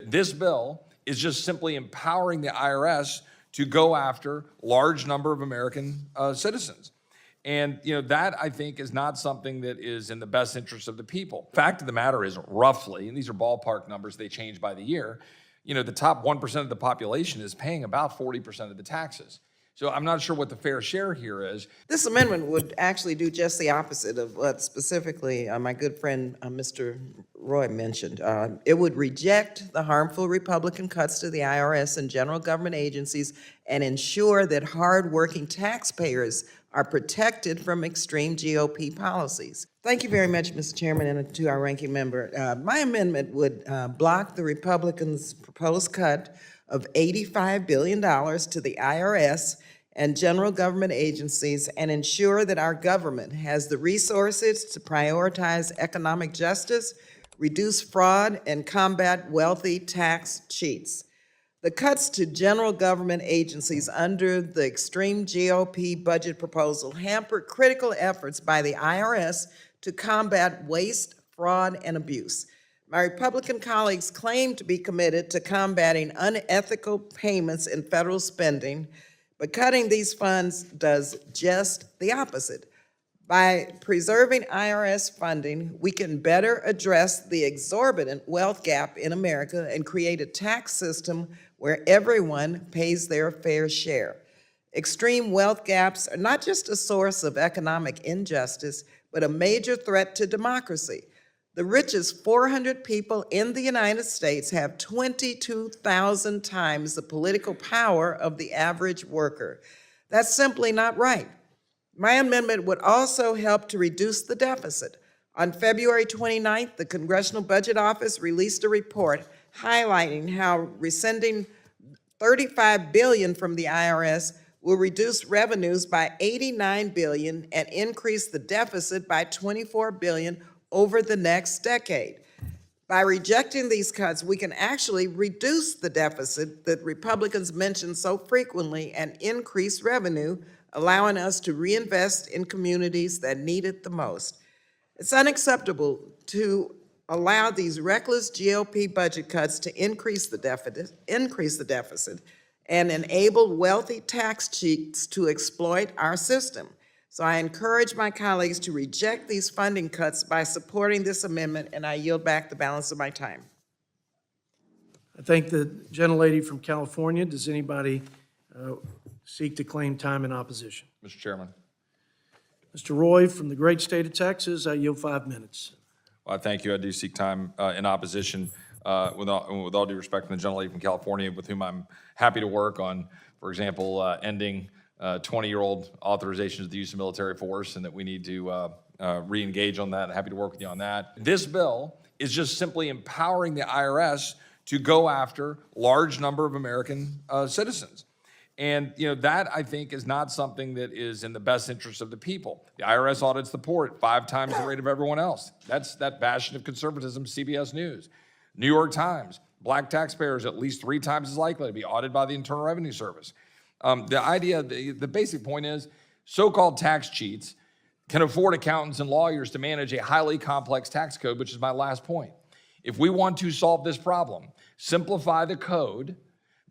This bill is just simply empowering the IRS to go after large number of American citizens. And that, I think, is not something that is in the best interest of the people. Fact of the matter is, roughly, and these are ballpark numbers, they change by the year, the top 1% of the population is paying about 40% of the taxes. So I'm not sure what the fair share here is. This amendment would actually do just the opposite of what specifically my good friend Mr. Roy mentioned. It would reject the harmful Republican cuts to the IRS and general government agencies and ensure that hardworking taxpayers are protected from extreme GOP policies. Thank you very much, Mr. Chairman, and to our ranking member. My amendment would block the Republicans' proposed cut of $85 billion to the IRS and general government agencies and ensure that our government has the resources to prioritize economic justice, reduce fraud, and combat wealthy tax cheats. The cuts to general government agencies under the extreme GOP budget proposal hamper critical efforts by the IRS to combat waste, fraud, and abuse. My Republican colleagues claim to be committed to combating unethical payments in federal spending, but cutting these funds does just the opposite. By preserving IRS funding, we can better address the exorbitant wealth gap in America and create a tax system where everyone pays their fair share. Extreme wealth gaps are not just a source of economic injustice, but a major threat to democracy. The richest 400 people in the United States have 22,000 times the political power of the average worker. That's simply not right. My amendment would also help to reduce the deficit. On February 29th, the Congressional Budget Office released a report highlighting how rescinding $35 billion from the IRS will reduce revenues by $89 billion and increase the deficit by $24 billion over the next decade. By rejecting these cuts, we can actually reduce the deficit that Republicans mention so frequently and increase revenue, allowing us to reinvest in communities that need it the most. It's unacceptable to allow these reckless GOP budget cuts to increase the deficit and enable wealthy tax cheats to exploit our system. So I encourage my colleagues to reject these funding cuts by supporting this amendment, and I yield back the balance of my time. I thank the gentlelady from California. Does anybody seek to claim time in opposition? Mr. Chairman. Mr. Roy from the great state of Texas, I yield 5 minutes. Well, thank you. I do seek time in opposition with all due respect to the gentlelady from California, with whom I'm happy to work on, for example, ending 20-year-old authorizations of the use of military force, and that we need to re-engage on that. Happy to work with you on that. This bill is just simply empowering the IRS to go after large number of American citizens. And that, I think, is not something that is in the best interest of the people. The IRS audits the poor at 5 times the rate of everyone else. That's that bastion of conservatism, CBS News. New York Times, black taxpayers at least 3 times as likely to be audited by the Internal Revenue Service. The basic point is, so-called tax cheats can afford accountants and lawyers to manage a highly complex tax code, which is my last point. If we want to solve this problem, simplify the code,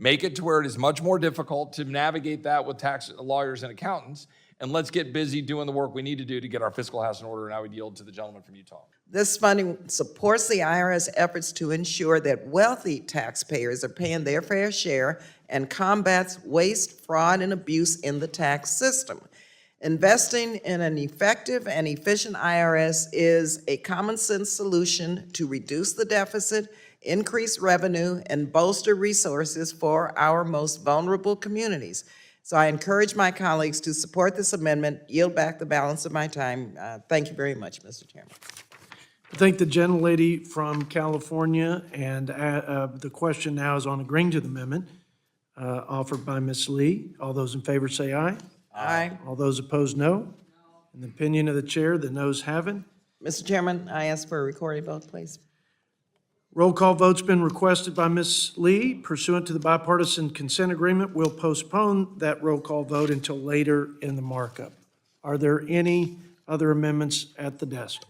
make it to where it is much more difficult to navigate that with tax lawyers and accountants, and let's get busy doing the work we need to do to get our fiscal house in order. And I would yield to the gentleman from Utah. This funding supports the IRS efforts to ensure that wealthy taxpayers are paying their fair share and combats waste, fraud, and abuse in the tax system. Investing in an effective and efficient IRS is a common sense solution to reduce the deficit, increase revenue, and bolster resources for our most vulnerable communities. So I encourage my colleagues to support this amendment, yield back the balance of my time. Thank you very much, Mr. Chairman. I thank the gentlelady from California, and the question now is on agreeing to the amendment offered by Ms. Lee. All those in favor say aye. Aye. All those opposed, no. In the opinion of the chair, the noes have it. Mr. Chairman, I ask for a recorded vote, please. Roll call vote's been requested by Ms. Lee. Pursuant to the bipartisan consent agreement, we'll postpone that roll call vote until later in the markup. Are there any other amendments at the desk?